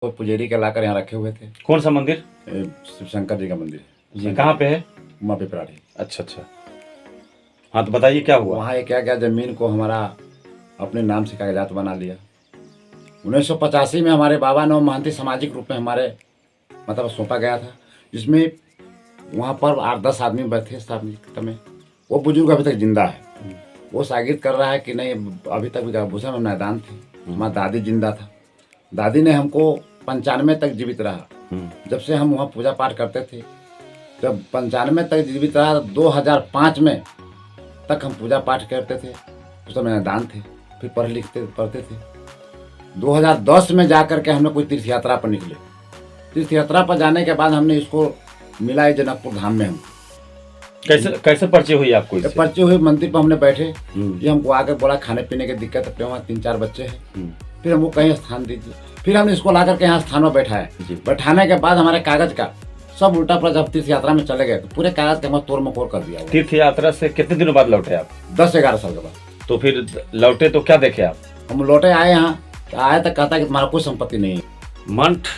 वो पुजेरी के लाकर यहाँ रखे हुए थे। कौन सा मंदिर? शिव शंकर जी का मंदिर है जी, कहाँ पे है? उमा पिपराड़ी। अच्छा अच्छा, हाँ तो बताइए क्या हुआ? वहाँ क्या क्या जमीन को हमारा अपने नाम से कागजात बना लिया। 1985 में हमारे बाबा ने महंती सामाजिक रूप में हमारे मतलब सौंपा गया था, जिसमें वहाँ पर 8-10 आदमी बैठे में। वो बुजुर्ग अभी तक जिंदा है। वो सागिद कर रहा है कि नहीं, अभी तक भी गर्भूषण में मैदान थी। हमारा दादी जिंदा था। दादी ने हमको 95 तक जीवित रहा। जब से हम वहाँ पूजा पाठ करते थे, जब 95 तक जीवित रहा, 2005 में तक हम पूजा पाठ करते थे। उस समय मैदान थे, फिर पढ़ते थे। 2010 में जा कर के हमने कोई तीर्थ यात्रा पर निकले। तीर्थ यात्रा पर जाने के बाद हमने इसको मिला है जनकपुर धाम में। हम कैसे परिचय हुई आपको इससे? परिचय हुई, मंदिर पर हमने बैठे, ये हमको आकर बोला खाने पीने की दिक्कत है, वहाँ 3-4 बच्चे हैं, फिर हमको कहीं स्थान दीजिए। फिर हमने इसको ला करके यहाँ स्थान में बैठाया। बैठाने के बाद हमारे कागज का सब उल्टा पड़ा। जब तीर्थ यात्रा में चले गए तो पूरे कागज का हमें तोड़ मकोड़ कर दिया। तीर्थ यात्रा से कितने दिनों बाद लौटे आप? 10-11 साल के बाद। तो फिर लौटे तो क्या देखे आप? हम लौटे आए यहाँ, आए तो कहता कि तुम्हारा कोई संपत्ति नहीं है। मंठ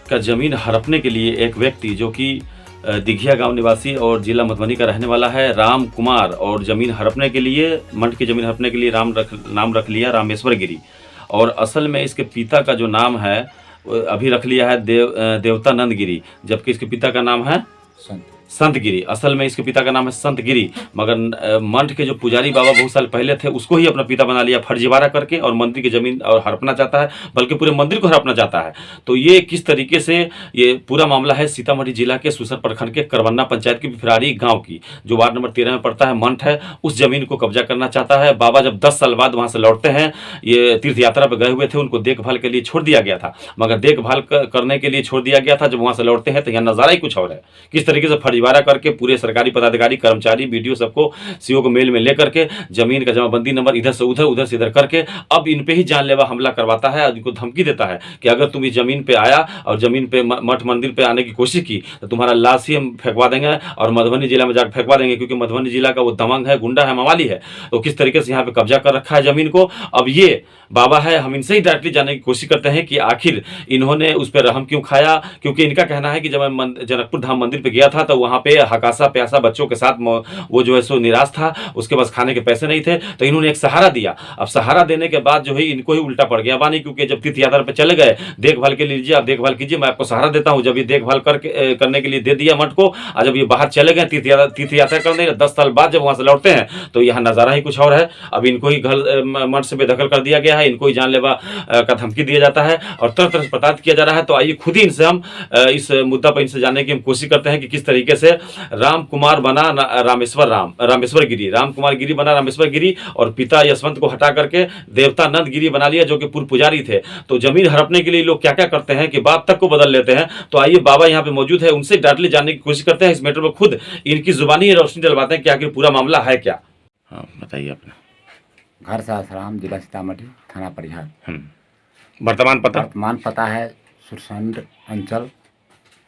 का जमीन हड़पने के लिए एक व्यक्ति जो कि दिघिया गांव निवासी और जिला मधुबनी का रहने वाला है, राम कुमार, और जमीन हड़पने के लिए, मंठ की जमीन हड़पने के लिए नाम रख लिया रामेश्वर गिरी। और असल में इसके पिता का जो नाम है अभी रख लिया है देवतानंद गिरी, जबकि इसके पिता का नाम है संत गिरी। असल में इसके पिता का नाम है संत गिरी, मगर मंठ के जो पुजारी बाबा बहुत साल पहले थे उसको ही अपना पिता बना लिया फर्जीवाड़ा करके, और मंदिर की जमीन और हड़पना चाहता है, बल्कि पूरे मंदिर को हड़पना चाहता है। तो ये किस तरीके से ये पूरा मामला है सीतामढ़ी जिला के सुसर प्रखंड के करवन्ना पंचायत की पिपराड़ी गाँव की, जो वार्ड नंबर 13 में पड़ता है मंठ है, उस जमीन को कब्जा करना चाहता है। बाबा जब 10 साल बाद वहाँ से लौटते हैं, ये तीर्थ यात्रा पर गए हुए थे, उनको देखभाल के लिए छोड़ दिया गया था, मगर देखभाल करने के लिए छोड़ दिया गया था। जब वहाँ से लौटते हैं तो यहाँ नज़ारा ही कुछ और है, किस तरीके से फर्जीवाड़ा करके पूरे सरकारी पदाधिकारी, कर्मचारी, बीडीओ सबको, सीओ को मेल में लेकर के जमीन का जमाबंदी नंबर इधर से उधर करके अब इन पे ही जानलेवा हमला करवाता है और इनको धमकी देता है कि अगर तुम इस जमीन पे आया और जमीन पे मठ मंदिर पे आने की कोशिश की तो तुम्हारा लाश ही हम फेंकवा देंगे और मधुबनी जिला में जाकर फेंकवा देंगे, क्योंकि मधुबनी जिला का वो दमंग है, गुंडा है, मवाली है। तो किस तरीके से यहाँ पे कब्जा कर रखा है जमीन को। अब ये बाबा है, हम इनसे ही डायरेक्टली जानने की कोशिश करते हैं कि आखिर इन्होंने उस पर रहम क्यों खाया, क्योंकि इनका कहना है कि जब मैं जनकपुर धाम मंदिर पे गया था तो वहाँ पे हकासा प्यासा बच्चों के साथ वो जो है सो निराश था, उसके पास खाने के पैसे नहीं थे, तो इन्होंने एक सहारा दिया। अब सहारा देने के बाद जो है इनको ही उल्टा पड़ गया बानी, क्योंकि जब तीर्थ यात्रा पे चले गए, देखभाल के लिए लीजिए, आप देखभाल कीजिए, मैं आपको सहारा देता हूँ, जब ये देखभाल करने के लिए दे दिया मठ को, और जब ये बाहर चले गए तीर्थ यात्रा करने 10 साल बाद जब वहाँ से लौटते हैं तो यहाँ नज़ारा ही कुछ और है। अब इनको ही घर मठ से बेदखल कर दिया गया है, इनको ही जानलेवा का धमकी दिया जाता है और तरह तरह से प्रताड़ित किया जा रहा है। तो आइए खुद ही इनसे हम इस मुद्दा पर इनसे जानने की हम कोशिश करते हैं कि किस तरीके से राम कुमार बना रामेश्वर गिरी, राम कुमार गिरी बना रामेश्वर गिरी, और पिता यशवंत को हटा करके देवतानंद गिरी बना लिया, जो कि पूर्व पुजारी थे। तो जमीन हड़पने के लिए लोग क्या क्या करते हैं कि बात तक को बदल लेते हैं। तो आइए बाबा यहाँ पे मौजूद है, उनसे डायरेक्टली जानने की कोशिश करते हैं, इस मैटर में खुद इनकी जुबानी रोशनी डलवाते हैं कि आखिर पूरा मामला है क्या। हाँ बताइए अपना। घर सासाराम, जिला सीतामढ़ी, थाना परिहार। वर्तमान पता है सुरसंड अंचल,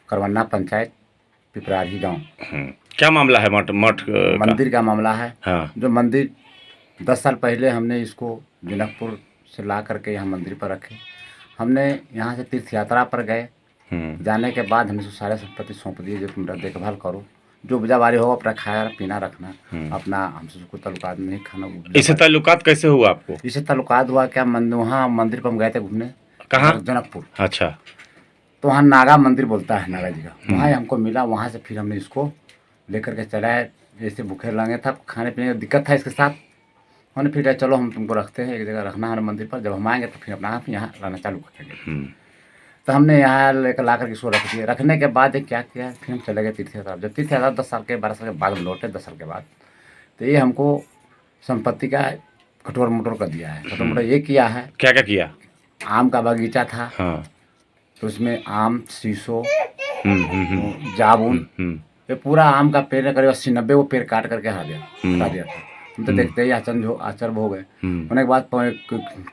करवन्ना पंचायत, पिपराड़ी गांव। क्या मामला है? मठ मंदिर का मामला है। हाँ। जो मंदिर 10 साल पहले हमने इसको जनकपुर से ला करके यहाँ मंदिर पर रखे। हमने यहाँ से तीर्थ यात्रा पर गए, जाने के बाद हमने सारे संपत्ति सौंप दिए, जो तुम देखभाल करो, जो बाजावारी हो अपना खाया पीना रखना, अपना हमसे कोई ताल्लुकात नहीं, खाना। इससे ताल्लुकात कैसे हुआ आपको? इससे ताल्लुकात हुआ क्या, वहाँ मंदिर पर हम गए थे घूमने। कहाँ? जनकपुर। अच्छा। तो वहाँ नागा मंदिर बोलता है, नागा जी का, वहाँ हमको मिला। वहाँ से फिर हमने इसको लेकर के चला है, जैसे भूखे लगे था, खाने पीने की दिक्कत था इसके साथ। हमने फिर चलो हम तुमको रखते हैं, एक जगह रखना है मंदिर पर, जब हम आएंगे तो फिर अपना आप यहाँ रहना चालू करेंगे। तो हमने यहाँ लेकर ला कर इसको रख दिया। रखने के बाद क्या किया, फिर हम चले गए तीर्थ यात्रा। जब तीर्थ यात्रा 10 साल के 12 साल के बाद लौटे, 10 साल के बाद, तो ये हमको संपत्ति का कटोर मोटोर कर दिया है। कटोर मोटोर ये किया है। क्या क्या किया? आम का बगीचा था। हाँ। तो उसमें आम, शीशो, जामुन, ये पूरा आम का पेड़ करीब 80-90 वो पेड़ काट करके हटा दिया था। हम तो देखते ही आश्चर्य हो गए। होने के बाद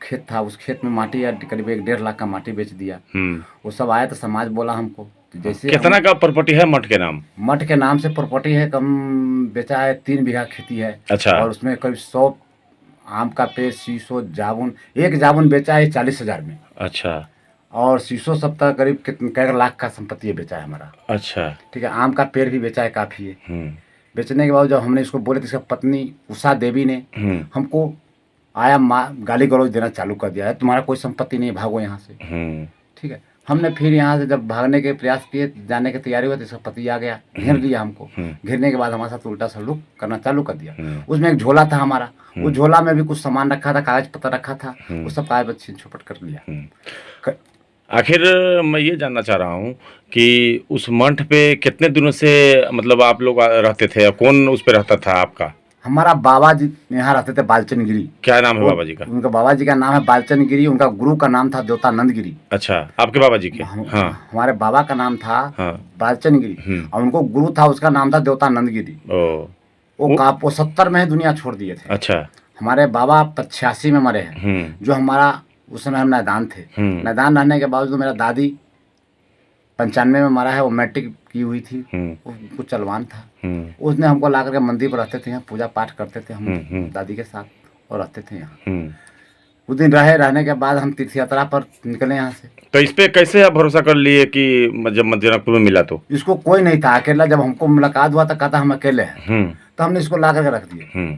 खेत था, उस खेत में माटी करीब 1-1.5 लाख का माटी बेच दिया। वो सब आया तो समाज बोला हमको, जैसे कितना का प्रॉपर्टी है मठ के नाम? मठ के नाम से प्रॉपर्टी है, कम बेचा है, 3 बीघा खेती है। अच्छा। और उसमें करीब 100 आम का पेड़, शीशो, जामुन, एक जामुन बेचा है 40,000 में। अच्छा। और शीशो सब तक करीब कई लाख का संपत्ति ये बेचा है हमारा। अच्छा। ठीक है, आम का पेड़ भी बेचा है काफ़ी है। हम्म। बेचने के बाद जब हमने इसको बोले तो इसका पत्नी उषा देवी ने हम्म। हमको आया गाली गलौज देना चालू कर दिया है, तुम्हारा कोई संपत्ति नहीं, भागो यहाँ से। हम्म। ठीक है, हमने फिर यहाँ से जब भागने के प्रयास किए, जाने की तैयारी हुई तो इसका पति आ गया, घेर लिया हमको। घेरने के बाद हमारे साथ उल्टा सलूक करना चालू कर दिया। उसमें एक झोला था हमारा, उस झोला में भी कुछ सामान रखा था, कागज पत्र रखा था, वो सब कागज छीन छोपट कर लिया। आखिर मैं ये जानना चाह रहा हूँ कि उस मंठ पे कितने दिनों से मतलब आप लोग रहते थे, कौन उस पे रहता था आपका? हमारा बाबा जी यहाँ रहते थे, बालचंद गिरी। क्या नाम है बाबा जी का? उनका बाबा जी का नाम है बालचंद गिरी, उनका गुरु का नाम था देवतानंद गिरी। अच्छा, आपके बाबा जी के? हाँ। हमारे बाबा का नाम था बालचंद गिरी और उनको गुरु था, उसका नाम था देवतानंद गिरी। वो 70 में ही दुनिया छोड़ दिए थे। अच्छा। हमारे बाबा 86 में मरे हैं। जो हमारा उस समय हम नादान थे, नादान रहने के बावजूद मेरा दादी 95 में मरा है, वो मैट्रिक की हुई थी, कुछ चलवान था। उसने हमको ला करके मंदिर पर रहते थे, यहाँ पूजा पाठ करते थे हम दादी के साथ और रहते थे यहाँ। उस दिन रहने के बाद हम तीर्थ यात्रा पर निकले यहाँ से। तो इस पे कैसे आप भरोसा कर लिए कि जब जनकपुर में मिला तो? इसको कोई नहीं था, अकेला जब हमको मुलाकात हुआ तो कहता हम अकेले हैं, तो हमने इसको ला करके रख दिए।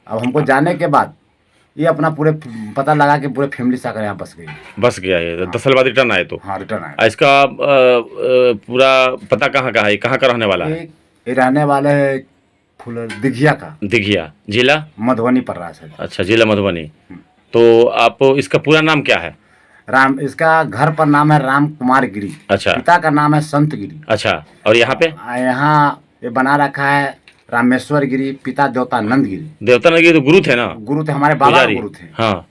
अब हमको जाने के बाद ये अपना पूरे पता लगा कि पूरे फैमिली से आकर यहाँ बस गया है। 10 साल बाद रिटर्न आए तो? हाँ, रिटर्न आए। इसका पूरा पता कहाँ का है, कहाँ का रहने वाला है? ये रहने वाले है दिघिया का। दिघिया जिला मधुबनी पड़ रहा है। अच्छा, जिला मधुबनी। तो आप इसका पूरा नाम क्या है? इसका घर पर नाम है राम कुमार गिरी। अच्छा। पिता का नाम है संत गिरी। अच्छा, और यहाँ पे? यहाँ ये बना रखा है रामेश्वर गिरी, पिता देवतानंद गिरी। देवतानंद गिरी तो गुरु थे ना? गुरु थे, हमारे बाबा का गुरु थे। हाँ,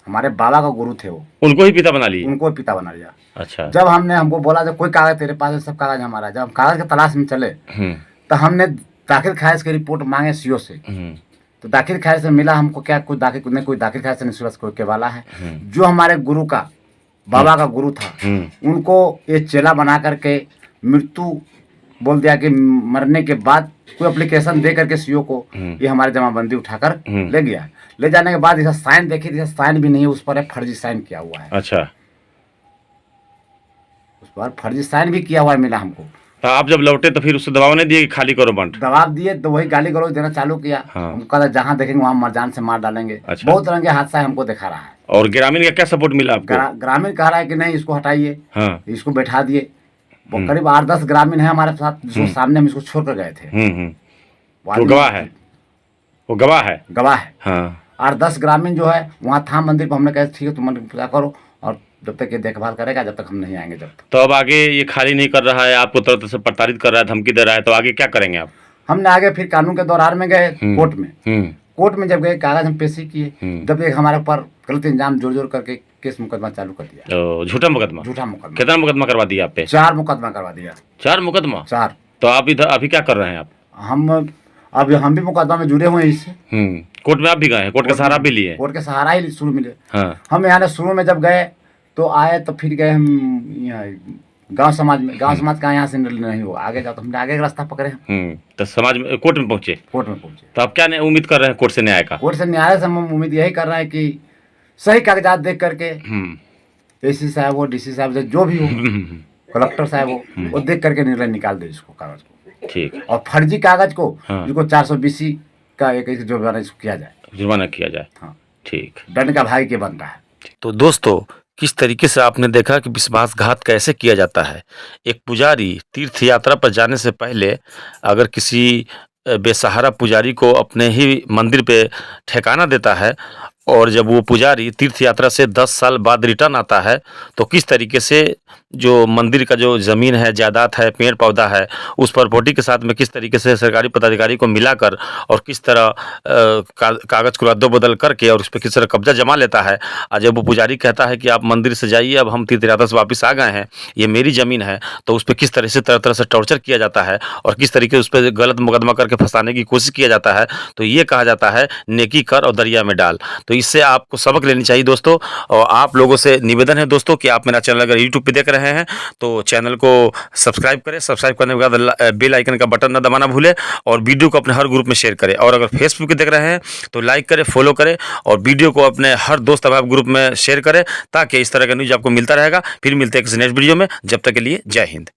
हमारे बाबा का गुरु थे वो। उनको ही पिता बना लिया? उनको ही पिता बना लिया। अच्छा। जब हमको बोला जब कोई कागज तेरे पास है, सब कागज हमारा। जब हम कागज के तलाश में चले तो हमने दाखिल खारिज की रिपोर्ट मांगे सीओ से। तो दाखिल खारिज से मिला हमको क्या, कोई दाखिल खारिज से नहीं, कोई के वाला है। जो हमारे गुरु का, बाबा का गुरु था, उनको ये चेला बना करके मृत्यु बोल दिया कि मरने के बाद कोई एप्लीकेशन दे करके सीओ को ये हमारे जमाबंदी उठाकर ले गया। ले जाने के बाद इसका साइन देखी, इसका साइन भी नहीं है, उस पर फर्जी साइन किया हुआ है। अच्छा, उस पर फर्जी साइन भी किया हुआ है, मिला हमको। तो आप जब लौटे तो फिर उससे दबाव नहीं दिए कि खाली करो मंठ? दबाव दिए तो वही गाली गलौज देना चालू किया। हमको कहा जहाँ देखेंगे वहाँ मरजान से मार डालेंगे। अच्छा। बहुत तरह के हादसा हमको दिखा रहा है। और ग्रामीण का क्या सपोर्ट मिला आपको? ग्रामीण कह रहा है कि नहीं इसको हटाइए। हाँ। इसको बैठा दिए। करीब 8-10 ग्रामीण है हमारे साथ, जिसको सामने हम इसको छोड़ कर गए थे। वो गवाह है? वो गवाह है? गवाह है। हाँ। 8-10 ग्रामीण जो है वहाँ था मंदिर पर। हमने कहा ठीक है तुम मंदिर पूजा करो और जब तक ये देखभाल करेगा, जब तक हम नहीं आएंगे। जब तक तो अब आगे ये खाली नहीं कर रहा है, आपको तरह से प्रताड़ित कर रहा है, धमकी दे रहा है, तो आगे क्या करेंगे आप? हमने आगे फिर कानून के दौरान में गए कोर्ट में। कोर्ट में जब गए, कागज हम पेशी किए, जब एक हमारे ऊपर गलत इंजाम जोड़ करके केस मुकदमा चालू कर दिया। झूठा मुकदमा? झूठा मुकदमा। कितना मुकदमा करवा दिया आप पे? 4 मुकदमा करवा दिया। 4 मुकदमा? 4। तो आप इधर अभी क्या कर रहे हैं आप? हम भी मुकदमा में जुड़े हुए हैं इससे। कोर्ट में आप भी गए हैं? कोर्ट का सहारा भी लिए? कोर्ट के सहारा ही शुरू मिले। हाँ। हम यहाँ शुरू में जब गए तो आए, तो फिर गए हम यहाँ गांव समाज में। गांव समाज का यहाँ से नहीं होगा, आगे जाओ तो हमने आगे का रास्ता पकड़े। तो समाज में, कोर्ट में पहुंचे? कोर्ट में पहुंचे। तो आप क्या उम्मीद कर रहे हैं कोर्ट से न्याय का? कोर्ट से न्याय से हम उम्मीद यही कर रहे हैं कि सही कागजात देख करके एसी साहब हो, डीसी साहब से जो भी हो, कलेक्टर साहब हो, वो देख करके निर्णय निकाल दे इसको, कागज को। ठीक। और फर्जी कागज को जिसको 420 का एक जुर्माना इसको किया जाए, जुर्माना किया जाए। हाँ, ठीक। दंड का भाग के बनता है। तो दोस्तों, किस तरीके से आपने देखा कि विश्वासघात कैसे किया जाता है। एक पुजारी तीर्थ यात्रा पर जाने से पहले अगर किसी बेसहारा पुजारी को अपने ही मंदिर पे ठिकाना देता है, और जब वो पुजारी तीर्थ यात्रा से 10 साल बाद रिटर्न आता है, तो किस तरीके से जो मंदिर का जो ज़मीन है, जायदाद है, पेड़ पौधा है, उस प्रॉपर्टी के साथ में किस तरीके से सरकारी पदाधिकारी को मिलाकर और किस तरह कागज़ को रद्द बदल करके और उस पर किस तरह कब्जा जमा लेता है। और जब वो पुजारी कहता है कि आप मंदिर से जाइए, अब हम तीर्थ यात्रा से वापस आ गए हैं, ये मेरी ज़मीन है, तो उस पर किस तरह से टॉर्चर किया जाता है और किस तरीके से उस पर गलत मुकदमा करके फंसाने की कोशिश किया जाता है। तो ये कहा जाता है नेकी कर और दरिया में डाल। तो इससे आपको सबक लेनी चाहिए दोस्तों। और आप लोगों से निवेदन है दोस्तों कि आप मेरा चैनल अगर यूट्यूब पे देख रहे हैं तो चैनल को सब्सक्राइब करें। सब्सक्राइब करने के बाद बेल आइकन का बटन न दबाना भूलें और वीडियो को अपने हर ग्रुप में शेयर करें। और अगर फेसबुक पे देख रहे हैं तो लाइक करें, फॉलो करें और वीडियो को अपने हर दोस्त अहबाब ग्रुप में शेयर करें, ताकि इस तरह का न्यूज़ आपको मिलता रहेगा। फिर मिलते हैं किसी नेक्स्ट वीडियो में, जब तक के लिए जय हिंद।